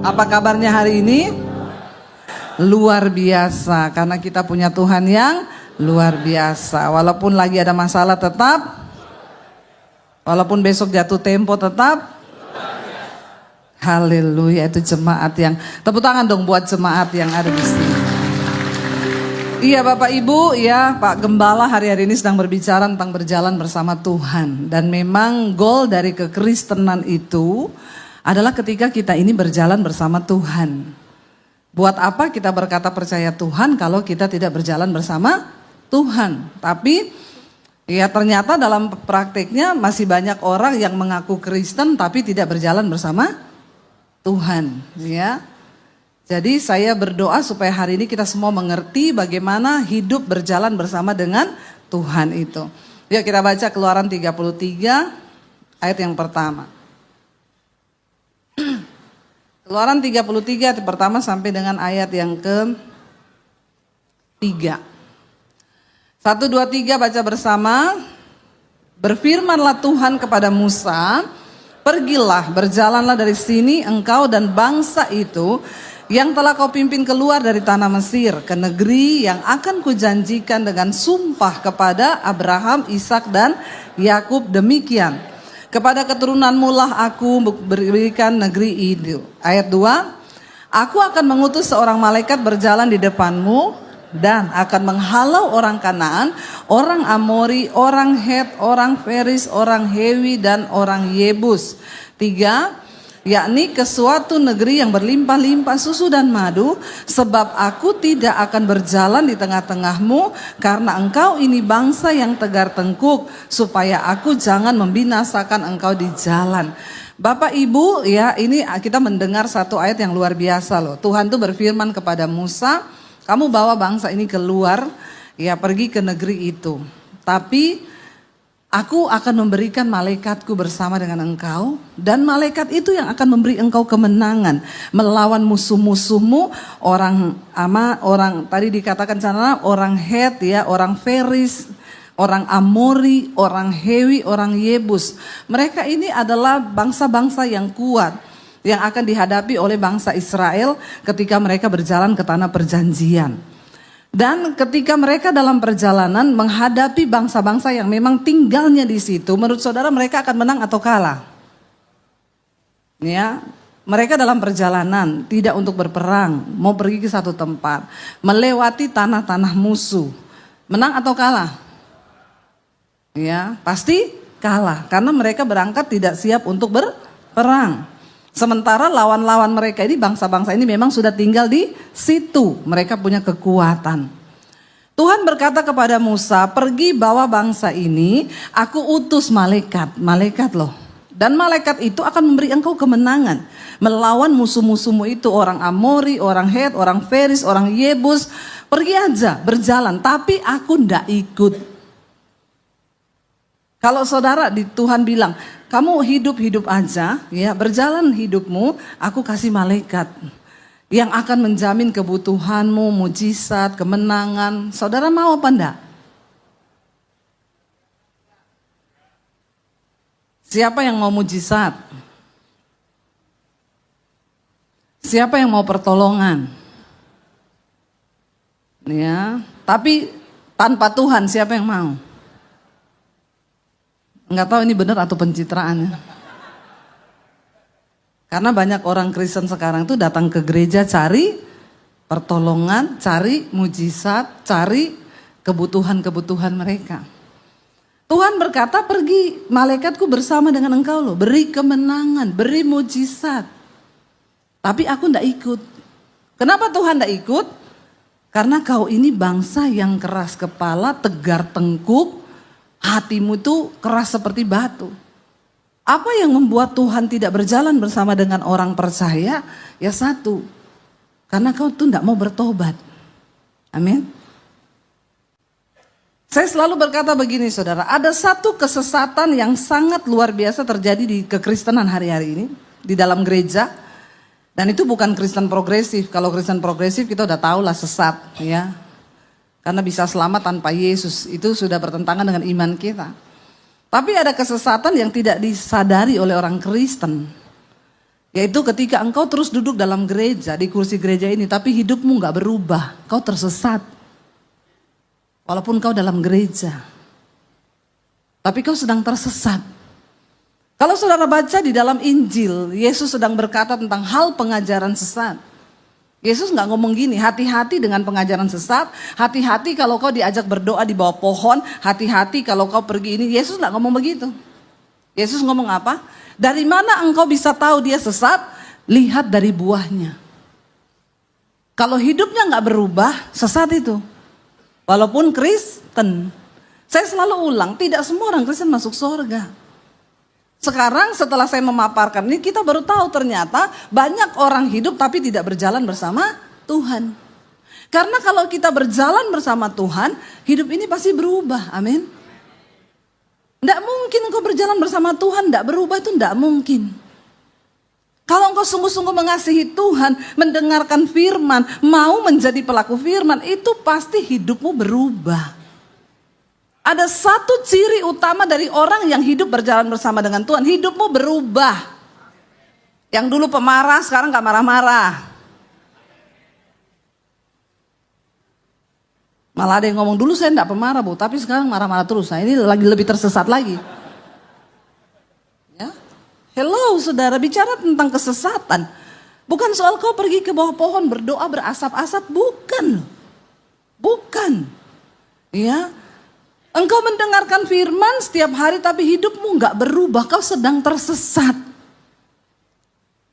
Apa kabarnya hari ini? Luar biasa, karena kita punya Tuhan yang luar biasa. Walaupun lagi ada masalah tetap, walaupun besok jatuh tempo tetap. Haleluya, itu jemaat yang, tepuk tangan dong buat jemaat yang ada di sini. Iya Bapak Ibu, ya Pak Gembala hari-hari ini sedang berbicara tentang berjalan bersama Tuhan. Dan memang goal dari kekristenan itu adalah ketika kita ini berjalan bersama Tuhan. Buat apa kita berkata percaya Tuhan kalau kita tidak berjalan bersama Tuhan? Tapi ya ternyata dalam prakteknya masih banyak orang yang mengaku Kristen tapi tidak berjalan bersama Tuhan, ya. Jadi saya berdoa supaya hari ini kita semua mengerti bagaimana hidup berjalan bersama dengan Tuhan itu. Yuk kita baca Keluaran 33 ayat yang pertama. Keluaran 33 ayat pertama sampai dengan ayat yang ke-3. 1, 2, 3 baca bersama. Berfirmanlah Tuhan kepada Musa, pergilah, berjalanlah dari sini engkau dan bangsa itu yang telah kau pimpin keluar dari tanah Mesir ke negeri yang akan kujanjikan dengan sumpah kepada Abraham, Ishak dan Yakub demikian. Kepada keturunanmu lah aku berikan negeri itu. Ayat 2. Aku akan mengutus seorang malaikat berjalan di depanmu dan akan menghalau orang Kanaan, orang Amori, orang Het, orang Feris, orang Hewi dan orang Yebus. 3. Yakni ke suatu negeri yang berlimpah-limpah susu dan madu, sebab aku tidak akan berjalan di tengah-tengahmu karena engkau ini bangsa yang tegar tengkuk, supaya aku jangan membinasakan engkau di jalan. Bapak Ibu, ya ini kita mendengar satu ayat yang luar biasa loh. Tuhan tuh berfirman kepada Musa, kamu bawa bangsa ini keluar, ya pergi ke negeri itu. Tapi aku akan memberikan malaikatku bersama dengan engkau, dan malaikat itu yang akan memberi engkau kemenangan melawan musuh-musuhmu, orang tadi dikatakan sana orang Het, ya, orang Feris, orang Amori, orang Hewi, orang Yebus. Mereka ini adalah bangsa-bangsa yang kuat yang akan dihadapi oleh bangsa Israel ketika mereka berjalan ke tanah perjanjian. Dan ketika mereka dalam perjalanan menghadapi bangsa-bangsa yang memang tinggalnya di situ, menurut saudara mereka akan menang atau kalah? Ya, mereka dalam perjalanan tidak untuk berperang, mau pergi ke satu tempat, melewati tanah-tanah musuh. Menang atau kalah? Ya, pasti kalah karena mereka berangkat tidak siap untuk berperang. Sementara lawan-lawan mereka ini, bangsa-bangsa ini memang sudah tinggal di situ. Mereka punya kekuatan. Tuhan berkata kepada Musa, pergi bawa bangsa ini, aku utus malaikat. Malaikat loh. Dan malaikat itu akan memberi engkau kemenangan melawan musuh-musuhmu itu, orang Amori, orang Het, orang Feris, orang Yebus. Pergi aja, berjalan. Tapi aku ndak ikut. Kalau saudara di Tuhan bilang, kamu hidup-hidup aja, ya berjalan hidupmu, aku kasih malaikat yang akan menjamin kebutuhanmu, mujizat, kemenangan. Saudara mau apa enggak? Siapa yang mau mujizat? Siapa yang mau pertolongan? Ya, tapi tanpa Tuhan siapa yang mau? Enggak tahu ini benar atau pencitraan ya. Karena banyak orang Kristen sekarang tuh datang ke gereja cari pertolongan, cari mujizat, cari kebutuhan-kebutuhan mereka. Tuhan berkata, pergi, malaikatku bersama dengan engkau loh, beri kemenangan, beri mujizat. Tapi aku enggak ikut. Kenapa Tuhan enggak ikut? Karena kau ini bangsa yang keras kepala, tegar tengkuk, hatimu itu keras seperti batu. Apa yang membuat Tuhan tidak berjalan bersama dengan orang percaya? Ya satu, karena kau tuh tidak mau bertobat. Amin. Saya selalu berkata begini saudara, ada satu kesesatan yang sangat luar biasa terjadi di kekristenan hari-hari ini, di dalam gereja. Dan itu bukan Kristen progresif. Kalau Kristen progresif kita udah tahu lah sesat, ya. Karena bisa selamat tanpa Yesus, itu sudah bertentangan dengan iman kita. Tapi ada kesesatan yang tidak disadari oleh orang Kristen. Yaitu ketika engkau terus duduk dalam gereja, di kursi gereja ini, tapi hidupmu gak berubah, kau tersesat. Walaupun kau dalam gereja, tapi kau sedang tersesat. Kalau saudara baca di dalam Injil, Yesus sedang berkata tentang hal pengajaran sesat. Yesus gak ngomong gini, hati-hati dengan pengajaran sesat, hati-hati kalau kau diajak berdoa di bawah pohon, hati-hati kalau kau pergi ini. Yesus gak ngomong begitu. Yesus ngomong apa? Dari mana engkau bisa tahu dia sesat? Lihat dari buahnya. Kalau hidupnya gak berubah, sesat itu. Walaupun Kristen. Saya selalu ulang, tidak semua orang Kristen masuk surga. Sekarang setelah saya memaparkan ini, kita baru tahu ternyata banyak orang hidup tapi tidak berjalan bersama Tuhan. Karena kalau kita berjalan bersama Tuhan, hidup ini pasti berubah. Amin. Tidak mungkin engkau berjalan bersama Tuhan, tidak berubah, itu tidak mungkin. Kalau engkau sungguh-sungguh mengasihi Tuhan, mendengarkan firman, mau menjadi pelaku firman, itu pasti hidupmu berubah. Ada satu ciri utama dari orang yang hidup berjalan bersama dengan Tuhan, hidupmu berubah. Yang dulu pemarah, sekarang gak marah-marah. Malah ada yang ngomong, dulu saya gak pemarah Bu, tapi sekarang marah-marah terus. Nah ini lagi lebih tersesat lagi. Ya. Hello saudara, bicara tentang kesesatan. Bukan soal kau pergi ke bawah pohon berdoa berasap-asap, bukan. Bukan. Ya. Engkau mendengarkan firman setiap hari tapi hidupmu gak berubah, kau sedang tersesat.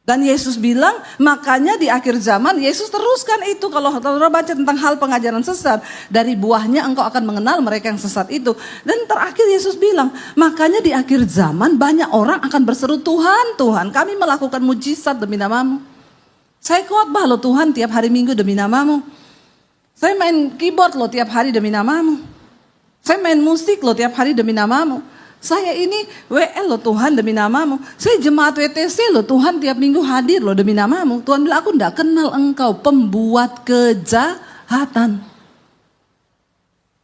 Dan Yesus bilang, makanya di akhir zaman Yesus teruskan itu. Kalau saudara baca tentang hal pengajaran sesat, dari buahnya engkau akan mengenal mereka yang sesat itu. Dan terakhir Yesus bilang, makanya di akhir zaman banyak orang akan berseru, Tuhan, Tuhan, kami melakukan mujizat demi namamu. Saya khotbah loh Tuhan tiap hari Minggu demi namamu. Saya main keyboard loh tiap hari demi namamu. Saya main musik loh tiap hari demi namamu. Saya ini WL loh Tuhan demi namamu. Saya jemaat WTC loh Tuhan tiap minggu hadir loh demi namamu. Tuhan bilang aku tidak kenal engkau pembuat kejahatan.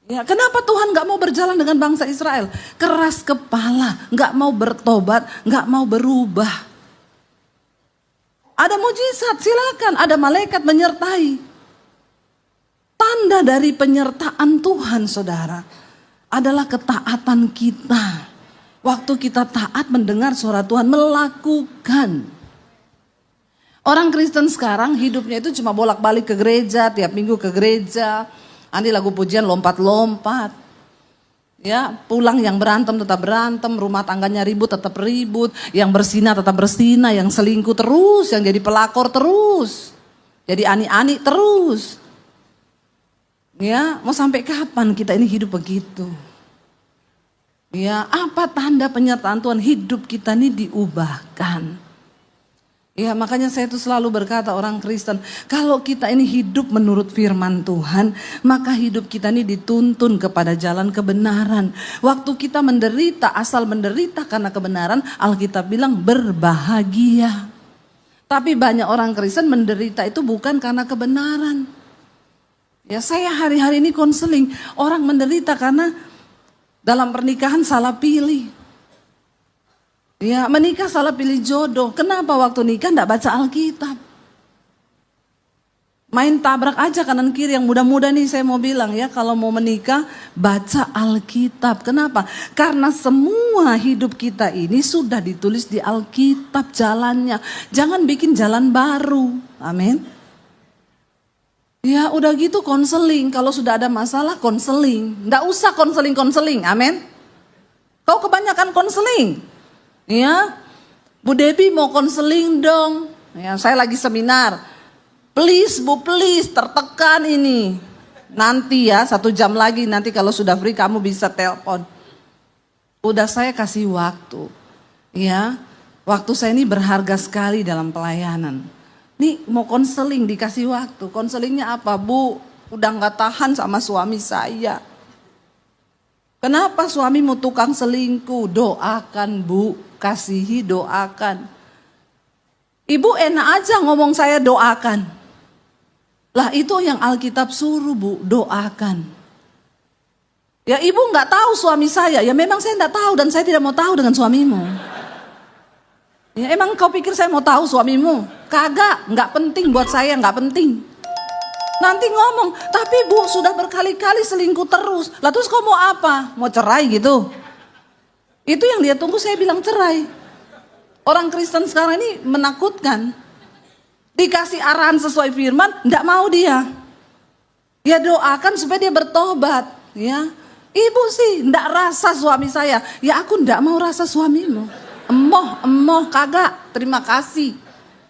Ya, kenapa Tuhan gak mau berjalan dengan bangsa Israel? Keras kepala, gak mau bertobat, gak mau berubah. Ada mujizat silakan, ada malaikat menyertai. Tanda dari penyertaan Tuhan saudara adalah ketaatan kita. Waktu kita taat mendengar suara Tuhan, melakukan. Orang Kristen sekarang hidupnya itu cuma bolak-balik ke gereja, tiap minggu ke gereja. Nanti lagu pujian lompat-lompat. Ya, pulang yang berantem tetap berantem, rumah tangganya ribut tetap ribut, yang bersinah tetap bersinah, yang selingkuh terus, yang jadi pelakor terus. Jadi ani-ani terus. Ya, mau sampai kapan kita ini hidup begitu? Ya, apa tanda penyertaan Tuhan? Hidup kita ini diubahkan. Ya, makanya saya itu selalu berkata orang Kristen, kalau kita ini hidup menurut firman Tuhan, maka hidup kita ini dituntun kepada jalan kebenaran. Waktu kita menderita, asal menderita karena kebenaran, Alkitab bilang berbahagia. Tapi banyak orang Kristen menderita itu bukan karena kebenaran. Ya, saya hari-hari ini konseling, orang menderita karena dalam pernikahan salah pilih. Ya, menikah salah pilih jodoh. Kenapa waktu nikah enggak baca Alkitab? Main tabrak aja kanan kiri. Yang muda-muda nih saya mau bilang ya, kalau mau menikah baca Alkitab. Kenapa? Karena semua hidup kita ini sudah ditulis di Alkitab jalannya. Jangan bikin jalan baru. Amin. Ya udah gitu konseling. Kalau sudah ada masalah konseling. Enggak usah konseling. Amin. Kau kebanyakan konseling. Ya, Bu Debbie mau konseling dong. Ya, saya lagi seminar. Please Bu, please, tertekan ini. Nanti ya 1 jam lagi, nanti kalau sudah free kamu bisa telepon. Udah saya kasih waktu. Ya, waktu saya ini berharga sekali dalam pelayanan. Nih mau konseling dikasih waktu. Konselingnya apa Bu? Udah gak tahan sama suami saya. Kenapa suamimu tukang selingkuh? Doakan Bu, kasihi, doakan. Ibu enak aja ngomong saya doakan. Lah itu yang Alkitab suruh Bu, doakan. Ya ibu gak tahu suami saya, ya memang saya gak tahu dan saya tidak mau tahu dengan suamimu. Ya, emang kau pikir saya mau tahu suamimu? Kagak, nggak penting buat saya, nggak penting. Nanti ngomong, tapi Bu sudah berkali-kali selingkuh terus. Lah terus kau mau apa? Mau cerai gitu? Itu yang dia tunggu, saya bilang cerai. Orang Kristen sekarang ini menakutkan. Dikasih arahan sesuai firman, nggak mau dia. Ya doakan supaya dia bertobat. Ya, ibu sih nggak rasa suami saya. Ya aku nggak mau rasa suamimu. Emoh kagak, terima kasih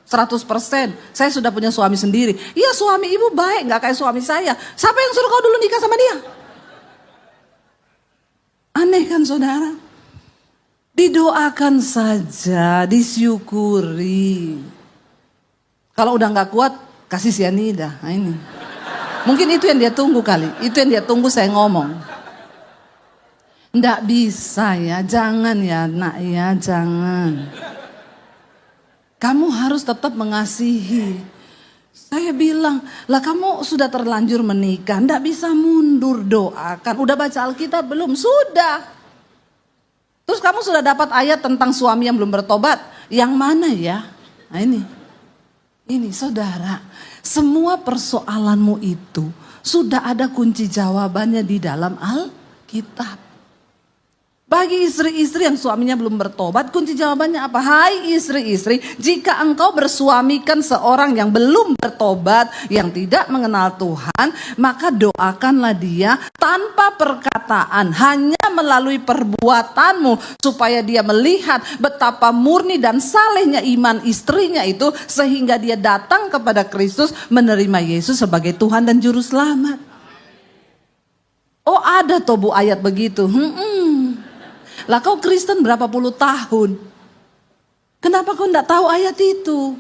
100%. Saya sudah punya suami sendiri. Iya suami ibu baik, gak kayak suami saya. Siapa yang suruh kau dulu nikah sama dia? Aneh kan saudara? Didoakan saja, disyukuri. Kalau udah gak kuat, kasih sianida. Nah ini. Mungkin itu yang dia tunggu kali. Itu yang dia tunggu saya ngomong. Nggak bisa ya, jangan ya nak ya, jangan. Kamu harus tetap mengasihi. Saya bilang, lah kamu sudah terlanjur menikah, nggak bisa mundur, doakan. Udah baca Alkitab belum? Sudah. Terus kamu sudah dapat ayat tentang suami yang belum bertobat. Yang mana ya? Nah ini saudara, semua persoalanmu itu sudah ada kunci jawabannya di dalam Alkitab. Bagi istri-istri yang suaminya belum bertobat, kunci jawabannya apa? Hai istri-istri, jika engkau bersuamikan seorang yang belum bertobat, yang tidak mengenal Tuhan, maka doakanlah dia tanpa perkataan, hanya melalui perbuatanmu, supaya dia melihat betapa murni dan salehnya iman istrinya itu, sehingga dia datang kepada Kristus, menerima Yesus sebagai Tuhan dan Juru Selamat. Oh ada toh Bu ayat begitu. Lah kau Kristen berapa puluh tahun? Kenapa kau tidak tahu ayat itu?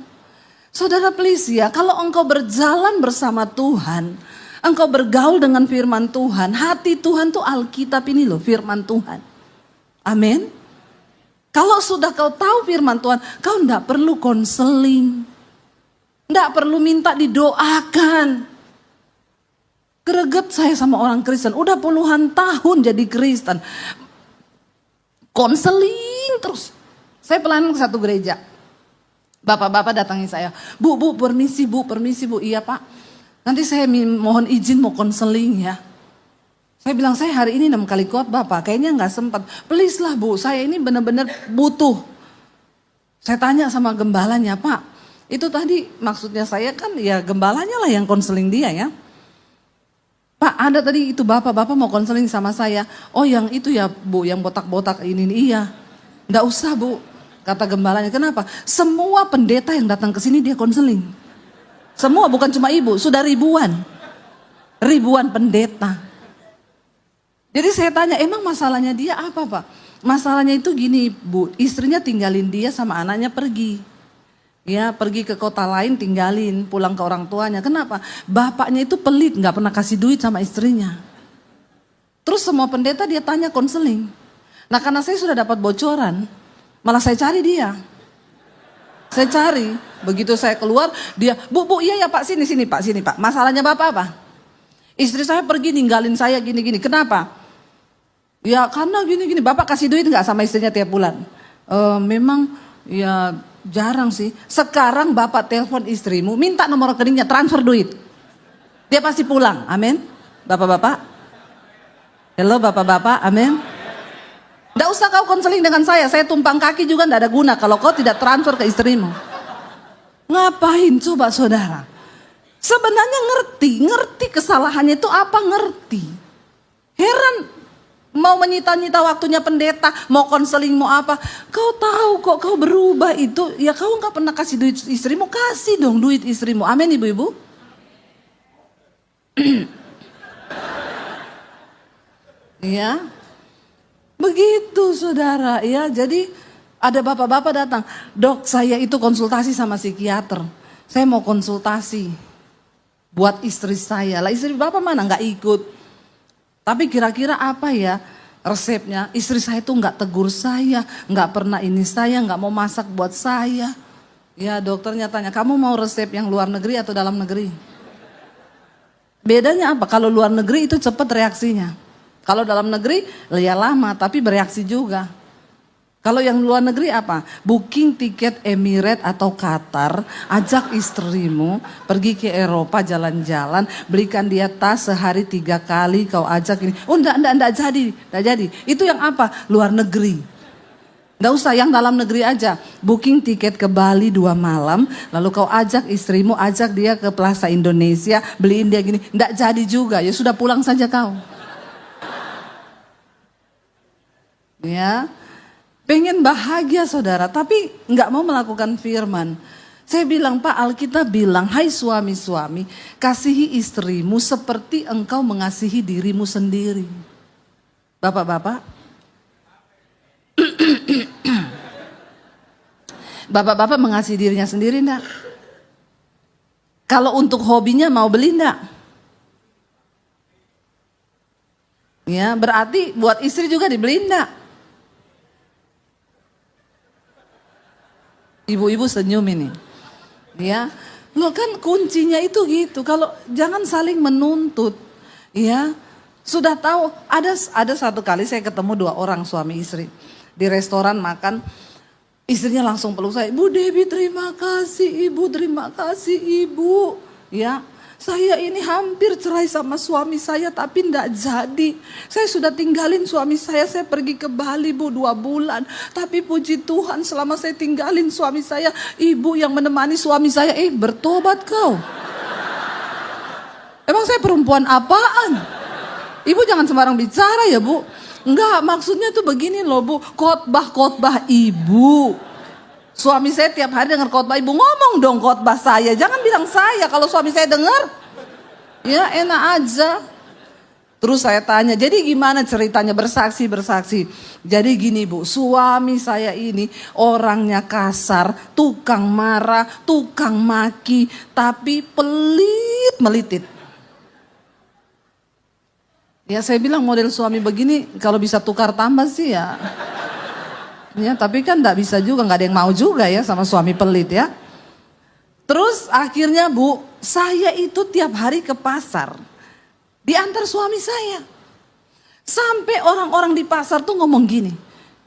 Saudara please ya, kalau engkau berjalan bersama Tuhan, engkau bergaul dengan firman Tuhan, hati Tuhan tuh Alkitab ini loh, firman Tuhan. Amin. Kalau sudah kau tahu firman Tuhan, kau tidak perlu konseling. Tidak perlu minta didoakan. Greget saya sama orang Kristen, udah puluhan tahun jadi Kristen. Konseling terus. Saya pelayanan ke satu gereja. Bapak-bapak datangi saya. Bu, permisi bu. Iya pak. Nanti saya mohon izin mau konseling ya. Saya bilang saya hari ini 6 kali khotbah pak. Kayaknya gak sempat. Please lah bu, saya ini benar-benar butuh. Saya tanya sama gembalanya, pak. Itu tadi maksudnya saya kan ya gembalanya lah yang konseling dia ya. Pak ada tadi itu bapak mau konseling sama saya. Oh yang itu ya bu, yang botak-botak ini iya. Nggak usah bu, kata gembalanya. Kenapa? Semua pendeta yang datang ke sini dia konseling. Semua bukan cuma ibu, sudah ribuan pendeta. Jadi saya tanya, emang masalahnya dia apa pak? Masalahnya itu gini bu, istrinya tinggalin dia sama anaknya pergi. Ya pergi ke kota lain tinggalin, pulang ke orang tuanya. Kenapa? Bapaknya itu pelit, gak pernah kasih duit sama istrinya. Terus semua pendeta dia tanya konseling. Nah karena saya sudah dapat bocoran, malah saya cari dia. Saya cari, begitu saya keluar dia, bu iya ya pak sini pak. Masalahnya bapak apa? Istri saya pergi ninggalin saya gini-gini, kenapa? Ya karena gini-gini, bapak kasih duit gak sama istrinya tiap bulan? Memang ya jarang sih. Sekarang bapak telepon istrimu, minta nomor rekeningnya, transfer duit. Dia pasti pulang, amin. Bapak-bapak. Halo bapak-bapak, amin. Nggak usah kau konseling dengan saya tumpang kaki juga nggak ada guna kalau kau tidak transfer ke istrimu. Ngapain coba saudara? Sebenarnya ngerti kesalahannya itu apa, ngerti. Heran. Mau menyita-nyita waktunya pendeta, mau konseling, mau apa. Kau tahu kok kau berubah itu, ya kau gak pernah kasih duit istrimu, kasih dong duit istrimu. Amin ibu-ibu. Ya, begitu saudara ya. Jadi ada bapak-bapak datang, dok saya itu konsultasi sama psikiater. Saya mau konsultasi buat istri saya. Lah istri bapak mana gak ikut. Tapi kira-kira apa ya resepnya? Istri saya tuh nggak tegur saya, nggak pernah ini saya, nggak mau masak buat saya. Ya dokternya tanya, kamu mau resep yang luar negeri atau dalam negeri? Bedanya apa? Kalau luar negeri itu cepat reaksinya. Kalau dalam negeri ya lama tapi bereaksi juga. Kalau yang luar negeri apa? Booking tiket Emirates atau Qatar, ajak istrimu pergi ke Eropa jalan-jalan, belikan dia tas sehari 3 kali kau ajak ini. Oh enggak jadi. Itu yang apa? Luar negeri. Enggak usah, yang dalam negeri aja. Booking tiket ke Bali 2 malam, lalu kau ajak istrimu, ajak dia ke Plaza Indonesia, beliin dia gini. Enggak jadi juga, ya sudah pulang saja kau. Ya. Pengen bahagia saudara, tapi nggak mau melakukan firman. Saya bilang, Pak, Alkitab bilang, hai suami-suami, kasihi istrimu seperti engkau mengasihi dirimu sendiri. Bapak-bapak, bapak-bapak mengasihi dirinya sendiri enggak? Kalau untuk hobinya mau beli enggak? Ya, berarti buat istri juga dibeli enggak? Ibu-ibu senyum ini, ya, lo kan kuncinya itu gitu. Kalau jangan saling menuntut, ya. Sudah tahu ada satu kali saya ketemu 2 orang suami istri di restoran makan, istrinya langsung peluk saya, Bu Debbie terima kasih ibu, ya. Saya ini hampir cerai sama suami saya tapi enggak jadi. Saya sudah tinggalin suami saya pergi ke Bali Bu 2 bulan. Tapi puji Tuhan selama saya tinggalin suami saya, ibu yang menemani suami saya, bertobat kau. Emang saya perempuan apaan? Ibu jangan sembarang bicara ya Bu. Enggak, maksudnya tuh begini loh Bu, khotbah ibu. Suami saya tiap hari dengar khotbah ibu, ngomong dong khotbah saya. Jangan bilang saya kalau suami saya dengar. Ya enak aja. Terus saya tanya, jadi gimana ceritanya? Bersaksi. Jadi gini Bu, suami saya ini orangnya kasar, tukang marah, tukang maki, tapi pelit melitit. Ya saya bilang model suami begini kalau bisa tukar tambah sih ya. Ya, tapi kan enggak bisa juga, enggak ada yang mau juga ya sama suami pelit ya. Terus akhirnya Bu, saya itu tiap hari ke pasar. Diantar suami saya. Sampai orang-orang di pasar tuh ngomong gini,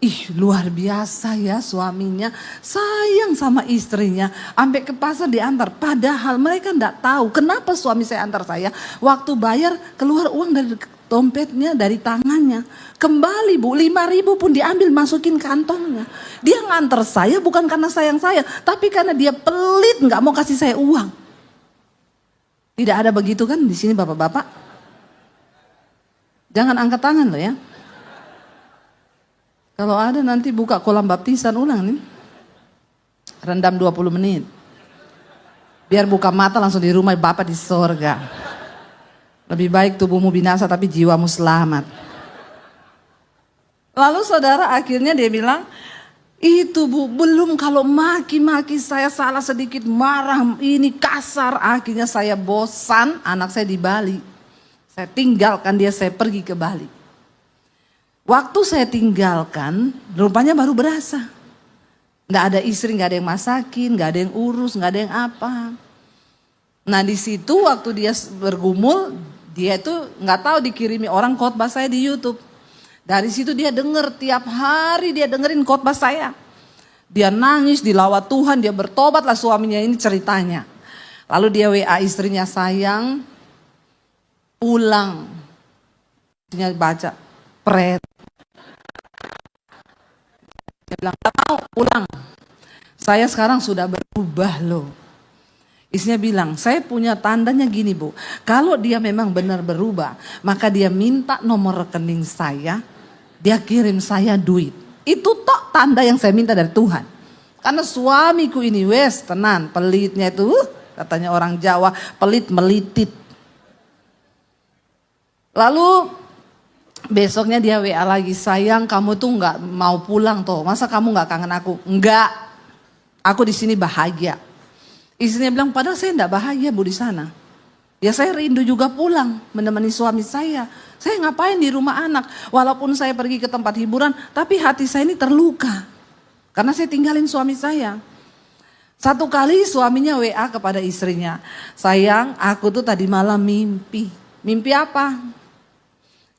ih luar biasa ya suaminya, sayang sama istrinya. Sampai ke pasar diantar, padahal mereka enggak tahu kenapa suami saya antar saya. Waktu bayar keluar uang dari dompetnya, dari tangannya. Kembali Bu, 5.000 pun diambil masukin kantongnya. Dia nganter saya bukan karena sayang saya, tapi karena dia pelit nggak mau kasih saya uang. Tidak ada begitu kan di sini bapak-bapak? Jangan angkat tangan loh ya. Kalau ada nanti buka kolam baptisan ulang nih. Rendam 20 menit. Biar buka mata langsung di rumah Bapak di sorga. Lebih baik tubuhmu binasa tapi jiwamu selamat. Lalu saudara akhirnya dia bilang, itu Bu, belum kalau maki-maki saya salah sedikit marah, ini kasar. Akhirnya saya bosan, anak saya di Bali. Saya tinggalkan dia, saya pergi ke Bali. Waktu saya tinggalkan, rupanya baru berasa. Nggak ada istri, nggak ada yang masakin, nggak ada yang urus, nggak ada yang apa. Nah di situ waktu dia bergumul, dia itu nggak tahu dikirimi orang khotbah saya di YouTube. Dari situ dia denger, tiap hari dia dengerin khotbah saya. Dia nangis, dilawat Tuhan, dia bertobat lah suaminya, ini ceritanya. Lalu dia WA istrinya, sayang pulang. Istrinya baca, pret. Dia bilang, gak mau pulang. Saya sekarang sudah berubah loh. Istrinya bilang, saya punya tandanya gini Bu. Kalau dia memang benar berubah, maka dia minta nomor rekening saya. Dia kirim saya duit. Itu tok tanda yang saya minta dari Tuhan. Karena suamiku ini tenan, pelitnya itu, katanya orang Jawa, pelit melitit. Lalu besoknya dia WA lagi, sayang kamu tuh nggak mau pulang toh, masa kamu nggak kangen aku? Enggak, aku di sini bahagia. Istrinya bilang, padahal saya nggak bahagia Bu di sana. Ya saya rindu juga pulang menemani suami saya. Saya ngapain di rumah anak? Walaupun saya pergi ke tempat hiburan, tapi hati saya ini terluka. Karena saya tinggalin suami saya. Satu kali suaminya WA kepada istrinya. Sayang, aku tuh tadi malam mimpi. Mimpi apa?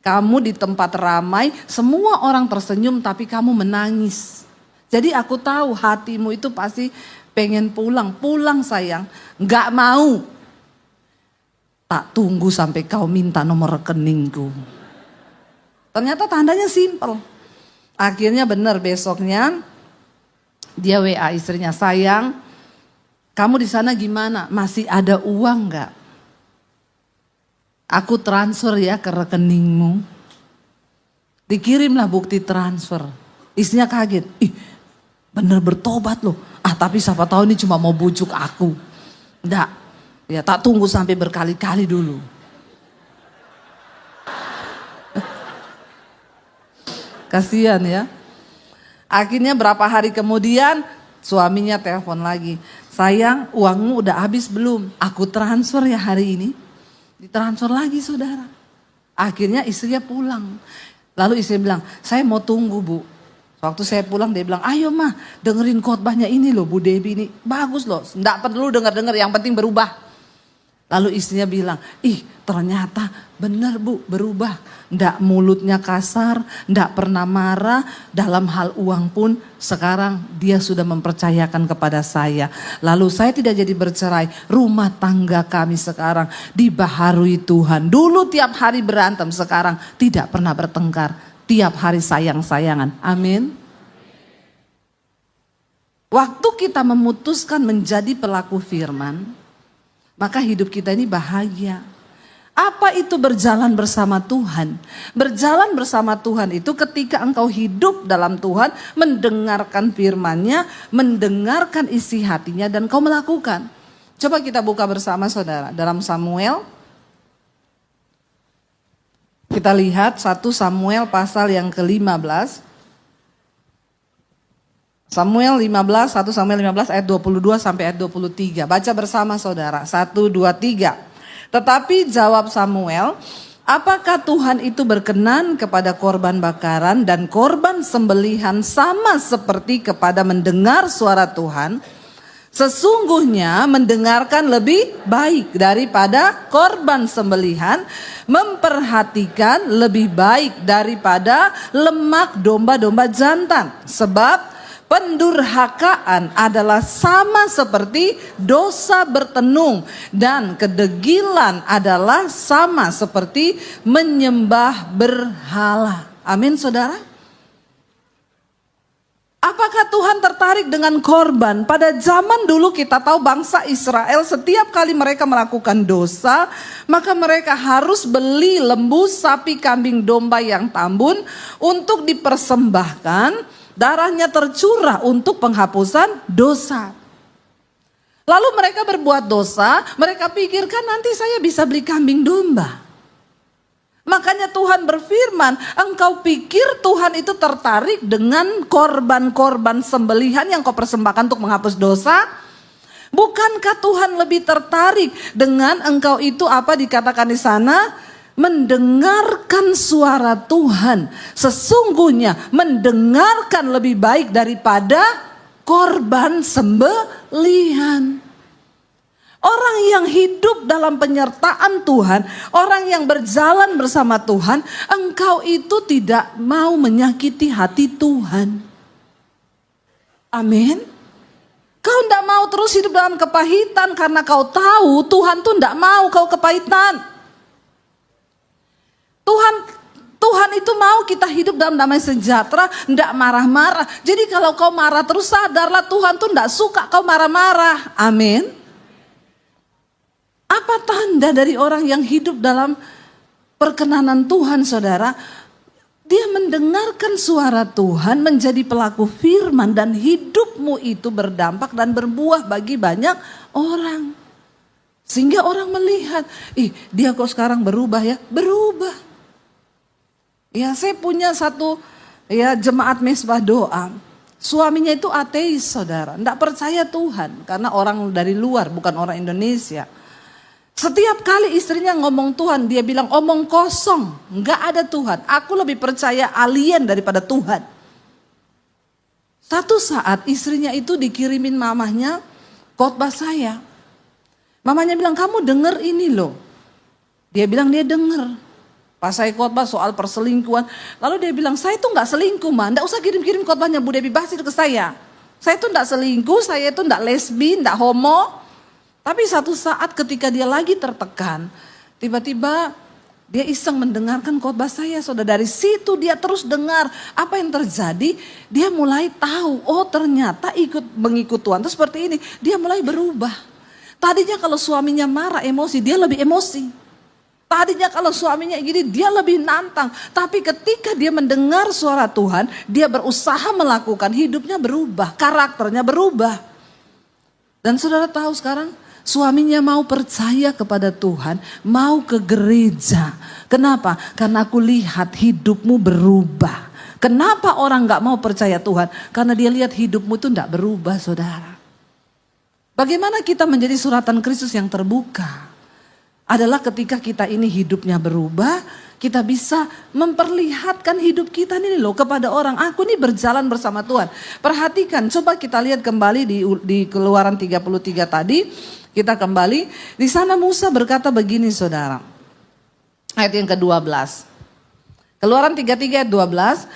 Kamu di tempat ramai, semua orang tersenyum tapi kamu menangis. Jadi aku tahu hatimu itu pasti pengen pulang. Pulang sayang, gak mau. Tak tunggu sampai kau minta nomor rekeningku. Ternyata tandanya simpel. Akhirnya benar besoknya dia WA istrinya, sayang kamu di sana gimana? Masih ada uang gak? Aku transfer ya ke rekeningmu. Dikirimlah bukti transfer. Istrinya kaget. Ih, bener bertobat loh. Tapi siapa tahu ini cuma mau bujuk aku. Enggak. Ya tak tunggu sampai berkali-kali dulu. Kasihan ya. Akhirnya berapa hari kemudian suaminya telepon lagi. Sayang, uangmu udah habis belum? Aku transfer ya hari ini. Ditransfer lagi saudara. Akhirnya istrinya pulang. Lalu istri bilang, saya mau tunggu bu. Waktu saya pulang dia bilang, ayo mah dengerin khotbahnya ini loh Bu Debbie ini. Bagus loh, enggak perlu denger-denger, yang penting berubah. Lalu istrinya bilang, ih ternyata benar bu berubah. Enggak mulutnya kasar, enggak pernah marah. Dalam hal uang pun sekarang dia sudah mempercayakan kepada saya. Lalu saya tidak jadi bercerai. Rumah tangga kami sekarang dibaharui Tuhan. Dulu tiap hari berantem, sekarang tidak pernah bertengkar. Tiap hari sayang-sayangan. Amin. Waktu kita memutuskan menjadi pelaku firman, maka hidup kita ini bahagia. Apa itu berjalan bersama Tuhan? Berjalan bersama Tuhan itu ketika engkau hidup dalam Tuhan, mendengarkan firman-Nya, mendengarkan isi hatinya dan kau melakukan. Coba kita buka bersama saudara dalam Samuel. Kita lihat 1 Samuel pasal yang ke-15. Samuel 15, 1 Samuel 15 ayat 22 sampai ayat 23. Baca bersama saudara, 1, 2, 3. Tetapi jawab Samuel, apakah Tuhan itu berkenan kepada korban bakaran dan korban sembelihan sama seperti kepada mendengar suara Tuhan? Sesungguhnya mendengarkan lebih baik daripada korban sembelihan, memperhatikan lebih baik daripada lemak domba-domba jantan. Sebab pendurhakaan adalah sama seperti dosa bertenung dan kedegilan adalah sama seperti menyembah berhala. Amin saudara. Apakah Tuhan tertarik dengan korban? Pada zaman dulu kita tahu bangsa Israel setiap kali mereka melakukan dosa, maka mereka harus beli lembu, sapi, kambing, domba yang tambun untuk dipersembahkan. Darahnya tercurah untuk penghapusan dosa. Lalu mereka berbuat dosa, mereka pikirkan nanti saya bisa beli kambing domba. Makanya Tuhan berfirman, engkau pikir Tuhan itu tertarik dengan korban-korban sembelihan yang kau persembahkan untuk menghapus dosa? Bukankah Tuhan lebih tertarik dengan engkau itu apa dikatakan di sana? Mendengarkan suara Tuhan. Sesungguhnya mendengarkan lebih baik daripada korban sembelihan. Orang yang hidup dalam penyertaan Tuhan, orang yang berjalan bersama Tuhan, engkau itu tidak mau menyakiti hati Tuhan. Amin. Kau tidak mau terus hidup dalam kepahitan karena kau tahu Tuhan tuh tidak mau kau kepahitan. Tuhan itu mau kita hidup dalam damai sejahtera, tidak marah-marah. Jadi kalau kau marah terus sadarlah Tuhan tuh tidak suka kau marah-marah. Amin. Apa tanda dari orang yang hidup dalam perkenanan Tuhan saudara? Dia mendengarkan suara Tuhan, menjadi pelaku firman dan hidupmu itu berdampak dan berbuah bagi banyak orang. Sehingga orang melihat, ih dia kok sekarang berubah ya? Berubah. Ya saya punya satu ya jemaat mesbah doa. Suaminya itu ateis saudara, tidak percaya Tuhan karena orang dari luar bukan orang Indonesia. Setiap kali istrinya ngomong Tuhan, dia bilang omong kosong, nggak ada Tuhan. Aku lebih percaya alien daripada Tuhan. Satu saat istrinya itu dikirimin mamahnya khotbah saya. Mamanya bilang kamu denger ini loh. Dia bilang dia denger. Pas saya khotbah soal perselingkuhan, lalu dia bilang, saya tuh nggak selingkuh mah, nggak usah kirim-kirim khotbahnya Bu Debbie, bahas itu ke saya. Saya tuh nggak selingkuh, saya tuh nggak lesbi, nggak homo. Tapi satu saat ketika dia lagi tertekan, tiba-tiba dia iseng mendengarkan khotbah saya, saudara. Dari situ dia terus dengar apa yang terjadi, dia mulai tahu, oh ternyata mengikut Tuhan itu seperti ini. Dia mulai berubah. Tadinya kalau suaminya marah, emosi, dia lebih emosi. Tadinya kalau suaminya gini dia lebih nantang. Tapi ketika dia mendengar suara Tuhan, dia berusaha melakukan, hidupnya berubah, karakternya berubah. Dan saudara tahu sekarang suaminya mau percaya kepada Tuhan, mau ke gereja. Kenapa? Karena aku lihat hidupmu berubah. Kenapa orang gak mau percaya Tuhan? Karena dia lihat hidupmu itu gak berubah, saudara. Bagaimana kita menjadi suratan Kristus yang terbuka? Adalah ketika kita ini hidupnya berubah, kita bisa memperlihatkan hidup kita ini loh kepada orang. Aku ini berjalan bersama Tuhan. Perhatikan, coba kita lihat kembali di Keluaran 33 tadi. Kita kembali, di sana Musa berkata begini saudara. Ayat yang ke-12. Keluaran 33 ayat 12.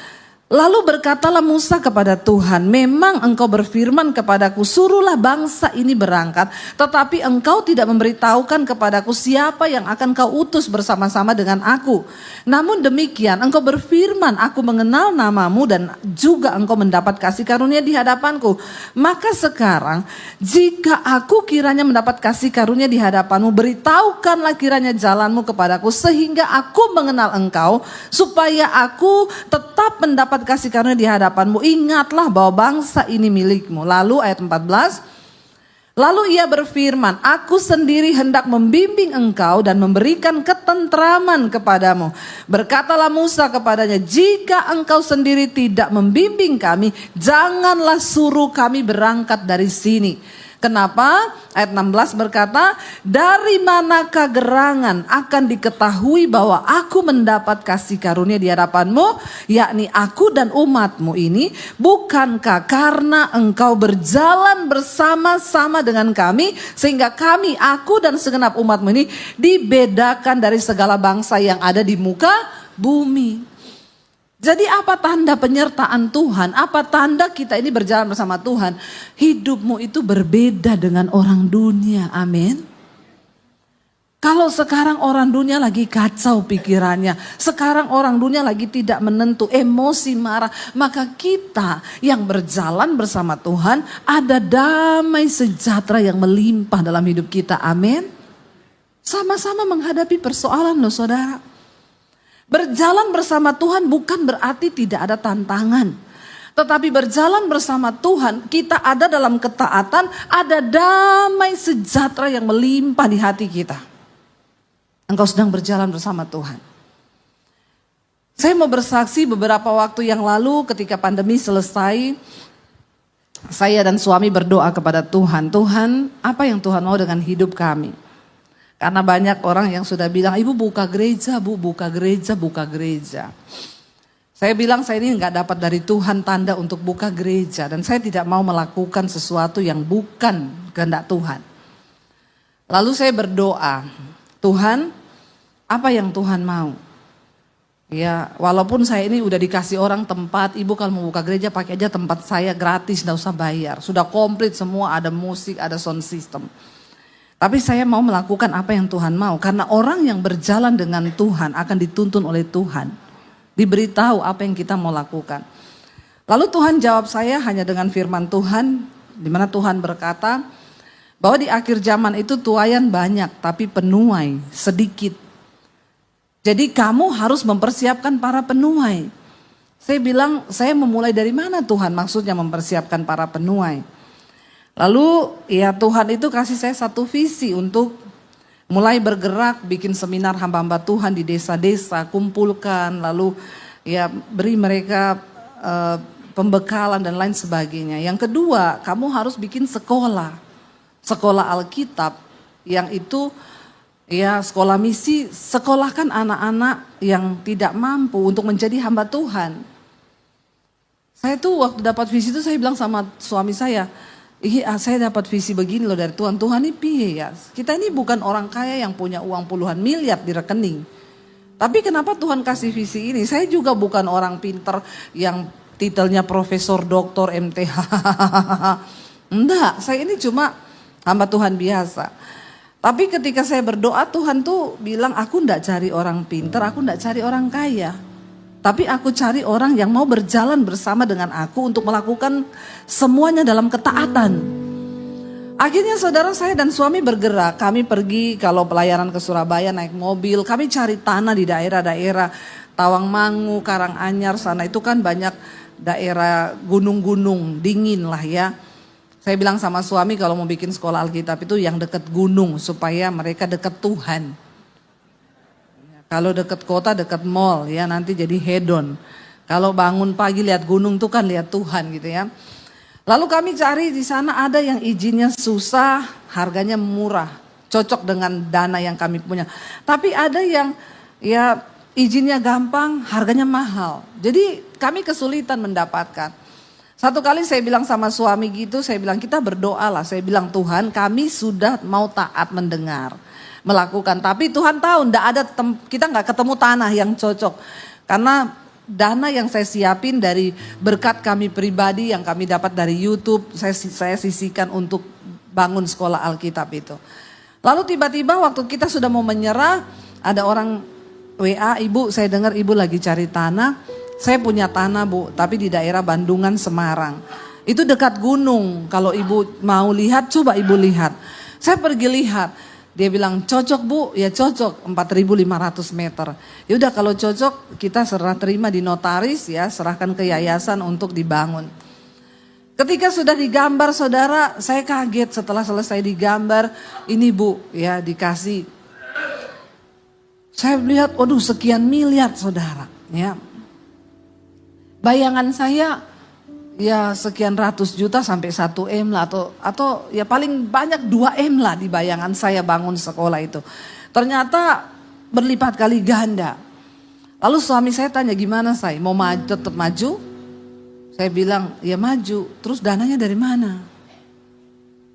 Lalu berkatalah Musa kepada Tuhan, memang engkau berfirman kepadaku, suruhlah bangsa ini berangkat. Tetapi engkau tidak memberitahukan kepadaku siapa yang akan kau utus bersama-sama dengan aku. Namun demikian engkau berfirman, aku mengenal namamu dan juga engkau mendapat kasih karunia di hadapanku. Maka sekarang jika aku kiranya mendapat kasih karunia di hadapanmu, beritahukanlah kiranya jalanmu kepadaku sehingga aku mengenal engkau, supaya aku tetap mendapat kasih karunia di hadapanmu. Ingatlah bahwa bangsa ini milikmu. Lalu ayat 14. Lalu ia berfirman, aku sendiri hendak membimbing engkau dan memberikan ketentraman kepadamu. Berkatalah Musa kepadanya, jika engkau sendiri tidak membimbing kami, janganlah suruh kami berangkat dari sini. Kenapa? Ayat 16 berkata, dari manakah gerangan akan diketahui bahwa aku mendapat kasih karunia di hadapanmu, yakni aku dan umatmu ini, bukankah karena engkau berjalan bersama-sama dengan kami, sehingga kami, aku dan segenap umatmu ini dibedakan dari segala bangsa yang ada di muka bumi. Jadi apa tanda penyertaan Tuhan? Apa tanda kita ini berjalan bersama Tuhan? Hidupmu itu berbeda dengan orang dunia. Amin. Kalau sekarang orang dunia lagi kacau pikirannya. Sekarang orang dunia lagi tidak menentu, emosi, marah. Maka kita yang berjalan bersama Tuhan, ada damai sejahtera yang melimpah dalam hidup kita. Amin. Sama-sama menghadapi persoalan loh saudara. Berjalan bersama Tuhan bukan berarti tidak ada tantangan. Tetapi berjalan bersama Tuhan, kita ada dalam ketaatan, ada damai sejahtera yang melimpah di hati kita. Engkau sedang berjalan bersama Tuhan. Saya mau bersaksi beberapa waktu yang lalu ketika pandemi selesai, saya dan suami berdoa kepada Tuhan. Tuhan, apa yang Tuhan mau dengan hidup kami? Karena banyak orang yang sudah bilang, ibu buka gereja, bu buka gereja, buka gereja. Saya bilang saya ini nggak dapat dari Tuhan tanda untuk buka gereja. Dan saya tidak mau melakukan sesuatu yang bukan kehendak Tuhan. Lalu saya berdoa, Tuhan apa yang Tuhan mau? Ya walaupun saya ini udah dikasih orang tempat, ibu kalau mau buka gereja pakai aja tempat saya gratis, nggak usah bayar. Sudah komplit semua, ada musik, ada sound system. Tapi saya mau melakukan apa yang Tuhan mau. Karena orang yang berjalan dengan Tuhan akan dituntun oleh Tuhan. Diberitahu apa yang kita mau lakukan. Lalu Tuhan jawab saya hanya dengan firman Tuhan. Di mana Tuhan berkata bahwa di akhir zaman itu tuaian banyak tapi penuai sedikit. Jadi kamu harus mempersiapkan para penuai. Saya bilang saya memulai dari mana Tuhan maksudnya mempersiapkan para penuai. Lalu ya Tuhan itu kasih saya satu visi untuk mulai bergerak bikin seminar hamba-hamba Tuhan di desa-desa, kumpulkan lalu ya beri mereka pembekalan dan lain sebagainya. Yang kedua, kamu harus bikin sekolah Alkitab yang itu ya sekolah misi, sekolahkan anak-anak yang tidak mampu untuk menjadi hamba Tuhan. Saya tuh waktu dapat visi itu saya bilang sama suami saya, saya dapat visi begini loh dari Tuhan. Tuhan ini piye ya. Kita ini bukan orang kaya yang punya uang puluhan miliar di rekening. Tapi kenapa Tuhan kasih visi ini? Saya juga bukan orang pinter yang titelnya profesor, doktor, MTH. Enggak, saya ini cuma hamba Tuhan biasa. Tapi ketika saya berdoa, Tuhan tuh bilang, aku enggak cari orang pinter, aku enggak cari orang kaya. Tapi aku cari orang yang mau berjalan bersama dengan aku untuk melakukan semuanya dalam ketaatan. Akhirnya saudara, saya dan suami bergerak. Kami pergi kalau pelayaran ke Surabaya naik mobil. Kami cari tanah di daerah-daerah Tawangmangu, Karanganyar sana. Itu kan banyak daerah gunung-gunung, dingin lah ya. Saya bilang sama suami kalau mau bikin sekolah Alkitab itu yang dekat gunung. Supaya mereka dekat Tuhan. Kalau dekat kota, dekat mall ya, nanti jadi hedon. Kalau bangun pagi lihat gunung tuh kan lihat Tuhan gitu ya. Lalu kami cari di sana ada yang izinnya susah, harganya murah, cocok dengan dana yang kami punya. Tapi ada yang ya izinnya gampang, harganya mahal. Jadi kami kesulitan mendapatkan. Satu kali saya bilang sama suami gitu, saya bilang kita berdoa lah. Saya bilang Tuhan, kami sudah mau taat mendengar, melakukan. Tapi Tuhan tahu kita nggak ketemu tanah yang cocok. Karena dana yang saya siapin dari berkat kami pribadi yang kami dapat dari YouTube, saya sisihkan untuk bangun sekolah Alkitab itu. Lalu tiba-tiba waktu kita sudah mau menyerah, ada orang WA, ibu saya dengar ibu lagi cari tanah. Saya punya tanah bu, tapi di daerah Bandungan, Semarang. Itu dekat gunung, kalau ibu mau lihat coba ibu lihat. Saya pergi lihat. Dia bilang cocok bu, ya cocok 4.500 meter. Ya udah kalau cocok kita serah terima di notaris ya, serahkan ke yayasan untuk dibangun. Ketika sudah digambar saudara, saya kaget setelah selesai digambar, ini bu ya dikasih. Saya lihat, waduh sekian miliar saudara ya. Bayangan saya ya sekian ratus juta sampai 1 M lah atau ya paling banyak 2 M lah di bayangan saya bangun sekolah itu. Ternyata berlipat kali ganda. Lalu suami saya tanya gimana saya mau maju tetap maju? Saya bilang ya maju. Terus dananya dari mana?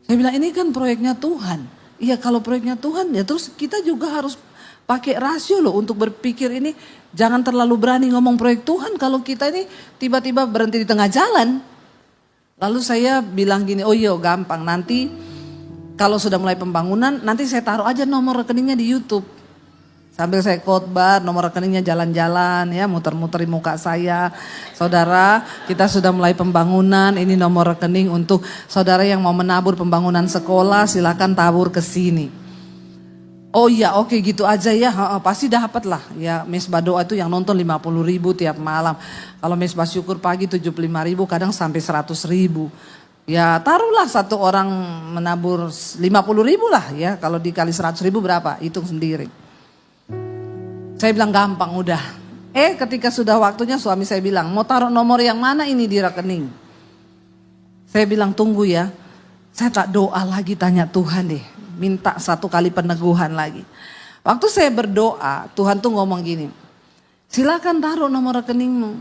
Saya bilang ini kan proyeknya Tuhan. Iya kalau proyeknya Tuhan ya terus kita juga harus pakai rasio loh untuk berpikir ini. Jangan terlalu berani ngomong proyek Tuhan kalau kita ini tiba-tiba berhenti di tengah jalan. Lalu saya bilang gini, oh iya gampang nanti kalau sudah mulai pembangunan nanti saya taruh aja nomor rekeningnya di YouTube. Sambil saya khotbah nomor rekeningnya jalan-jalan ya muter-muter di muka saya. Saudara kita sudah mulai pembangunan ini nomor rekening untuk saudara yang mau menabur pembangunan sekolah silakan tabur ke sini. Oh iya oke gitu aja ya pasti dapat lah ya mesbah doa itu yang nonton 50.000 tiap malam. Kalau mesbah syukur pagi 75.000 kadang sampai 100.000. Ya taruhlah satu orang menabur 50.000 lah ya kalau dikali 100.000 berapa hitung sendiri. Saya bilang gampang udah. Ketika sudah waktunya suami saya bilang mau taruh nomor yang mana ini di rekening. Saya bilang tunggu ya saya tak doa lagi tanya Tuhan deh. Minta 1 kali peneguhan lagi. Waktu saya berdoa, Tuhan tuh ngomong gini, silakan taruh nomor rekeningmu.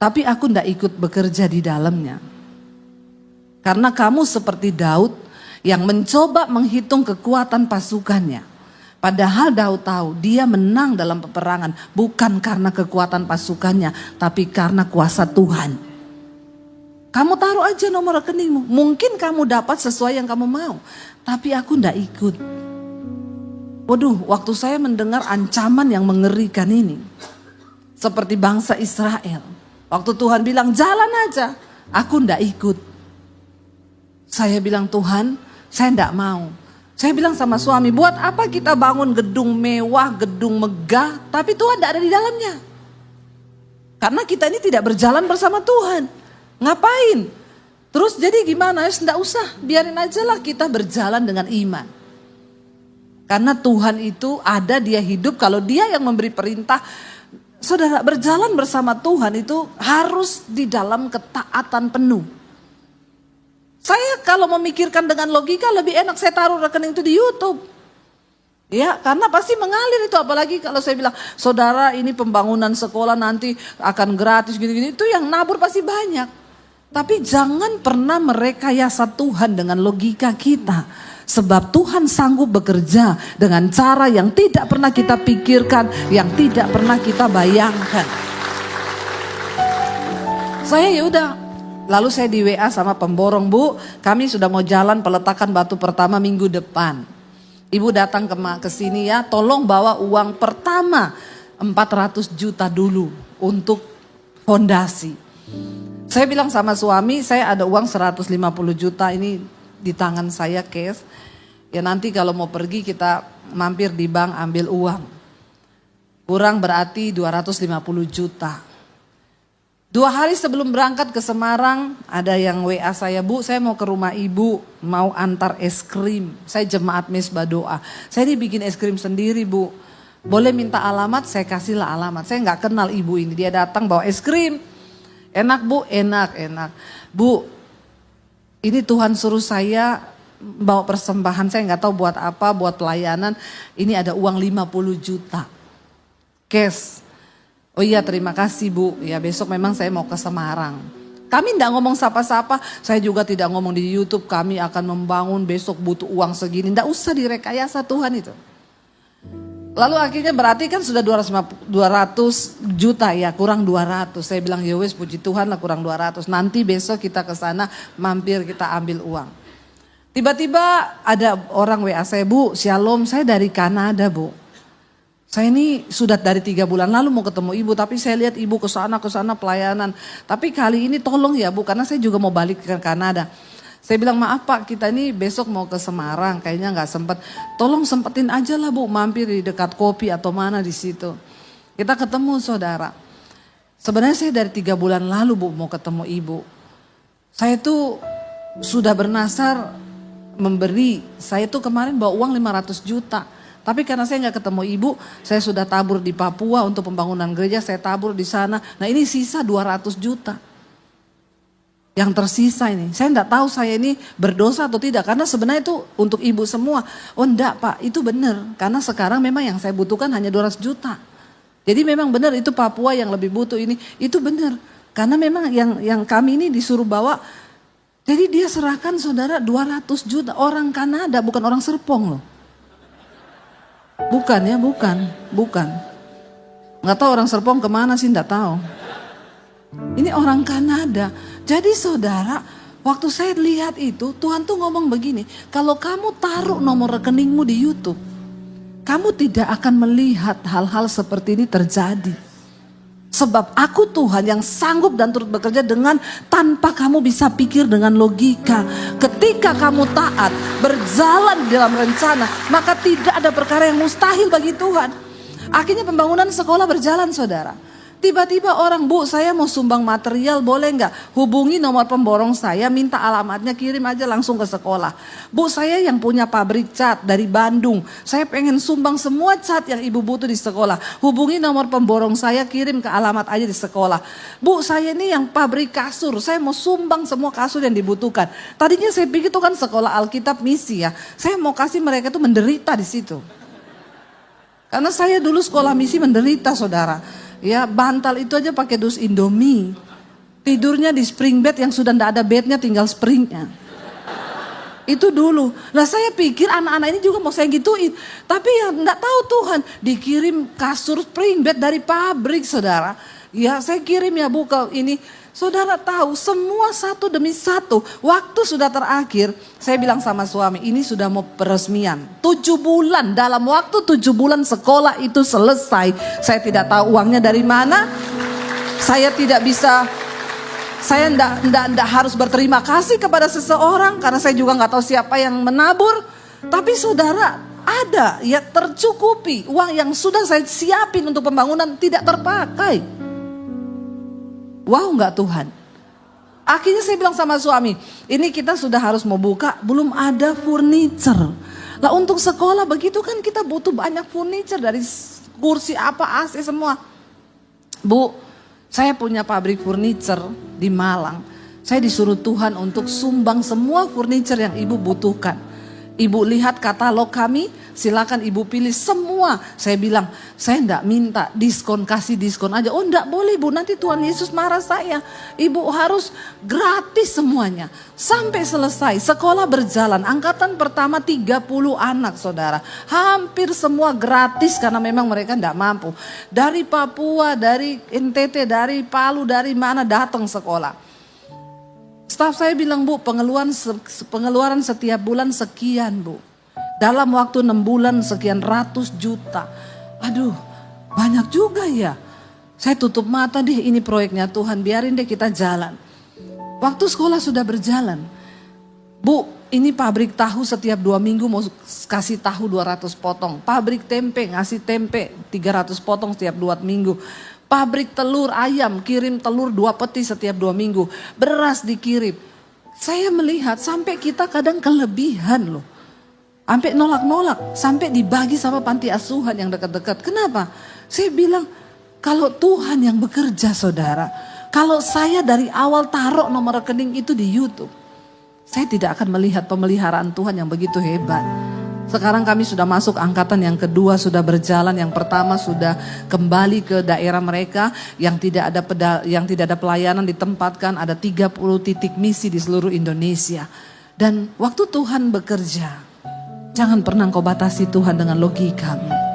Tapi aku ndak ikut bekerja di dalamnya. Karena kamu seperti Daud yang mencoba menghitung kekuatan pasukannya. Padahal Daud tahu dia menang dalam peperangan bukan karena kekuatan pasukannya, tapi karena kuasa Tuhan. Kamu taruh aja nomor rekeningmu. Mungkin kamu dapat sesuai yang kamu mau. Tapi aku ndak ikut. Waduh, waktu saya mendengar ancaman yang mengerikan ini. Seperti bangsa Israel. Waktu Tuhan bilang jalan aja. Aku ndak ikut. Saya bilang Tuhan, saya ndak mau. Saya bilang sama suami, buat apa kita bangun gedung mewah, gedung megah. Tapi Tuhan ndak ada di dalamnya. Karena kita ini tidak berjalan bersama Tuhan. Ngapain? Terus jadi gimana? Enggak usah, biarin aja lah kita berjalan dengan iman. Karena Tuhan itu ada, dia hidup, kalau dia yang memberi perintah. Saudara berjalan bersama Tuhan itu harus di dalam ketaatan penuh. Saya kalau memikirkan dengan logika lebih enak saya taruh rekening itu di YouTube. Ya karena pasti mengalir itu apalagi kalau saya bilang saudara ini pembangunan sekolah nanti akan gratis gini-gini itu yang nabur pasti banyak. Tapi jangan pernah merekayasa Tuhan dengan logika kita. Sebab Tuhan sanggup bekerja dengan cara yang tidak pernah kita pikirkan, yang tidak pernah kita bayangkan. Saya yaudah, lalu saya di WA sama pemborong, Bu, kami sudah mau jalan peletakan batu pertama minggu depan. Ibu datang ke sini ya, tolong bawa uang pertama 400 juta dulu untuk fondasi. Saya bilang sama suami, saya ada uang 150 juta ini di tangan saya cash. Ya nanti kalau mau pergi kita mampir di bank ambil uang. Kurang berarti 250 juta. 2 hari sebelum berangkat ke Semarang, ada yang WA saya, Bu, saya mau ke rumah ibu, mau antar es krim. Saya jemaat Misbah Doa. Saya ini bikin es krim sendiri, Bu. Boleh minta alamat, saya kasihlah alamat. Saya nggak kenal ibu ini, dia datang bawa es krim. Enak, Bu, enak. Bu, ini Tuhan suruh saya bawa persembahan, saya nggak tahu buat apa, buat pelayanan. Ini ada uang 50 juta. Cash. Oh iya, terima kasih, Bu. Ya besok memang saya mau ke Semarang. Kami tidak ngomong sapa-sapa, saya juga tidak ngomong di YouTube kami akan membangun besok butuh uang segini. Tidak usah direkayasa Tuhan itu. Lalu akhirnya berarti kan sudah 200 juta ya, kurang 200. Saya bilang ya wes puji Tuhan lah kurang 200. Nanti besok kita ke sana mampir kita ambil uang. Tiba-tiba ada orang WA saya, Bu, Shalom, saya dari Kanada, Bu. Saya ini sudah dari 3 bulan lalu mau ketemu ibu, tapi saya lihat ibu ke sana pelayanan. Tapi kali ini tolong ya, Bu, karena saya juga mau balik ke Kanada. Saya bilang maaf Pak, kita ini besok mau ke Semarang, kayaknya nggak sempat. Tolong sempetin aja lah, Bu, mampir di dekat kopi atau mana di situ. Kita ketemu saudara. Sebenarnya saya dari 3 bulan lalu, Bu, mau ketemu ibu. Saya tuh sudah bernasar memberi. Saya tuh kemarin bawa uang 500 juta. Tapi karena saya nggak ketemu ibu, saya sudah tabur di Papua untuk pembangunan gereja, saya tabur di sana. Nah ini sisa 200 juta. Yang tersisa ini, saya enggak tahu saya ini berdosa atau tidak. Karena sebenarnya itu untuk ibu semua. Oh enggak Pak, itu benar. Karena sekarang memang yang saya butuhkan hanya 200 juta. Jadi memang benar itu Papua yang lebih butuh ini. Itu benar. Karena memang yang kami ini disuruh bawa. Jadi dia serahkan saudara 200 juta. Orang Kanada, bukan orang Serpong loh. Bukan ya, bukan. Nggak tahu orang Serpong kemana sih, nggak tahu. Ini orang Kanada. Jadi saudara, waktu saya lihat itu, Tuhan tuh ngomong begini, kalau kamu taruh nomor rekeningmu di YouTube, kamu tidak akan melihat hal-hal seperti ini terjadi. Sebab aku Tuhan yang sanggup dan turut bekerja dengan tanpa kamu bisa pikir dengan logika. Ketika kamu taat, berjalan dalam rencana, maka tidak ada perkara yang mustahil bagi Tuhan. Akhirnya pembangunan sekolah berjalan saudara. Tiba-tiba orang, Bu, saya mau sumbang material, boleh nggak? Hubungi nomor pemborong saya, minta alamatnya, kirim aja langsung ke sekolah. Bu, saya yang punya pabrik cat dari Bandung. Saya pengen sumbang semua cat yang ibu butuh di sekolah. Hubungi nomor pemborong saya, kirim ke alamat aja di sekolah. Bu, saya ini yang pabrik kasur, saya mau sumbang semua kasur yang dibutuhkan. Tadinya saya pikir itu kan sekolah Alkitab misi ya. Saya mau kasih mereka itu menderita di situ. Karena saya dulu sekolah misi menderita saudara. Ya bantal itu aja pakai dus Indomie. Tidurnya di spring bed yang sudah tidak ada bednya, tinggal springnya. Itu dulu. Nah saya pikir anak-anak ini juga mau saya gituin. Tapi ya enggak tahu Tuhan. Dikirim kasur spring bed dari pabrik saudara. Ya saya kirim ya Bu ke ini. Saudara tahu semua satu demi satu. Waktu sudah terakhir. Saya bilang sama suami, ini sudah mau peresmian. 7 bulan, dalam waktu 7 bulan sekolah itu selesai. Saya tidak tahu uangnya dari mana. Saya tidak bisa, saya enggak harus berterima kasih kepada seseorang. Karena saya juga enggak tahu siapa yang menabur. Tapi saudara ada ya tercukupi. Uang yang sudah saya siapin untuk pembangunan tidak terpakai. Wow enggak Tuhan. Akhirnya saya bilang sama suami, ini kita sudah harus mau buka, belum ada furniture. Lah untuk sekolah begitu kan kita butuh banyak furniture, dari kursi apa AC semua. Bu, saya punya pabrik furniture di Malang. Saya disuruh Tuhan untuk sumbang semua furniture yang ibu butuhkan. Ibu lihat katalog kami, silakan ibu pilih semua. Saya bilang, saya enggak minta diskon, kasih diskon aja. Oh enggak boleh bu, nanti Tuhan Yesus marah saya. Ibu harus gratis semuanya. Sampai selesai, sekolah berjalan. Angkatan pertama 30 anak saudara. Hampir semua gratis karena memang mereka enggak mampu. Dari Papua, dari NTT, dari Palu, dari mana datang sekolah. Staf saya bilang, bu, pengeluaran setiap bulan sekian bu. Dalam waktu 6 bulan sekian ratus juta. Aduh, banyak juga ya. Saya tutup mata deh, ini proyeknya Tuhan, biarin deh kita jalan. Waktu sekolah sudah berjalan. Bu, ini pabrik tahu setiap 2 minggu mau kasih tahu 200 potong. Pabrik tempe ngasih tempe 300 potong setiap 2 minggu. Pabrik telur ayam kirim telur 2 peti setiap 2 minggu. Beras dikirim. Saya melihat sampai kita kadang kelebihan loh. Sampai nolak-nolak. Sampai dibagi sama panti asuhan yang dekat-dekat. Kenapa? Saya bilang kalau Tuhan yang bekerja saudara. Kalau saya dari awal taruh nomor rekening itu di YouTube. Saya tidak akan melihat pemeliharaan Tuhan yang begitu hebat. Sekarang kami sudah masuk angkatan yang kedua, sudah berjalan. Yang pertama sudah kembali ke daerah mereka yang tidak ada pelayanan ditempatkan, ada 30 titik misi di seluruh Indonesia. Dan waktu Tuhan bekerja, jangan pernah kau batasi Tuhan dengan logikamu.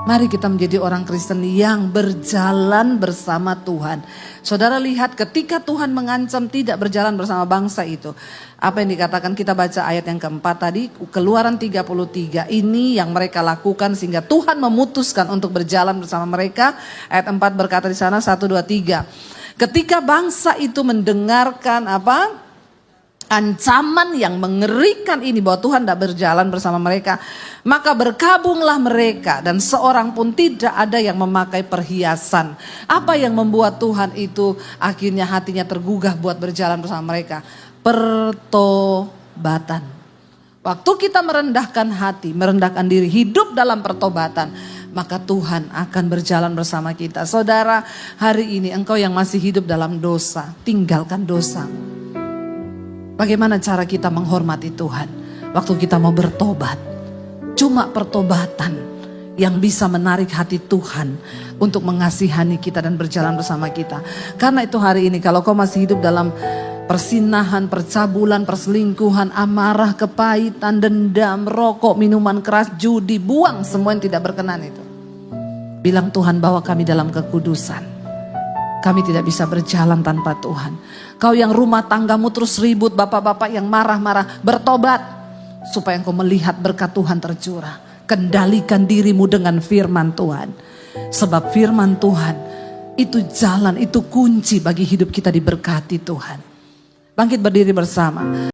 Mari kita menjadi orang Kristen yang berjalan bersama Tuhan. Saudara lihat ketika Tuhan mengancam tidak berjalan bersama bangsa itu. Apa yang dikatakan, kita baca ayat yang keempat tadi, Keluaran 33. Ini yang mereka lakukan sehingga Tuhan memutuskan untuk berjalan bersama mereka. Ayat 4 berkata di sana 1, 2, 3. Ketika bangsa itu mendengarkan ancaman yang mengerikan ini bahwa Tuhan tidak berjalan bersama mereka, maka berkabunglah mereka dan seorang pun tidak ada yang memakai perhiasan. Apa yang membuat Tuhan itu akhirnya hatinya tergugah buat berjalan bersama mereka? Pertobatan. Waktu kita merendahkan hati, merendahkan diri, hidup dalam pertobatan, maka Tuhan akan berjalan bersama kita. Saudara, hari ini engkau yang masih hidup dalam dosa, tinggalkan dosa. Bagaimana cara kita menghormati Tuhan? Waktu kita mau bertobat. Cuma pertobatan yang bisa menarik hati Tuhan untuk mengasihani kita dan berjalan bersama kita. Karena itu hari ini kalau kau masih hidup dalam persinahan, percabulan, perselingkuhan, amarah, kepahitan, dendam, rokok, minuman keras, judi, buang semua yang tidak berkenan itu. Bilang, Tuhan bawa kami dalam kekudusan. Kami tidak bisa berjalan tanpa Tuhan. Kau yang rumah tanggamu terus ribut, bapak-bapak yang marah-marah, bertobat. Supaya engkau melihat berkat Tuhan tercurah. Kendalikan dirimu dengan firman Tuhan. Sebab firman Tuhan itu jalan, itu kunci bagi hidup kita diberkati Tuhan. Bangkit berdiri bersama.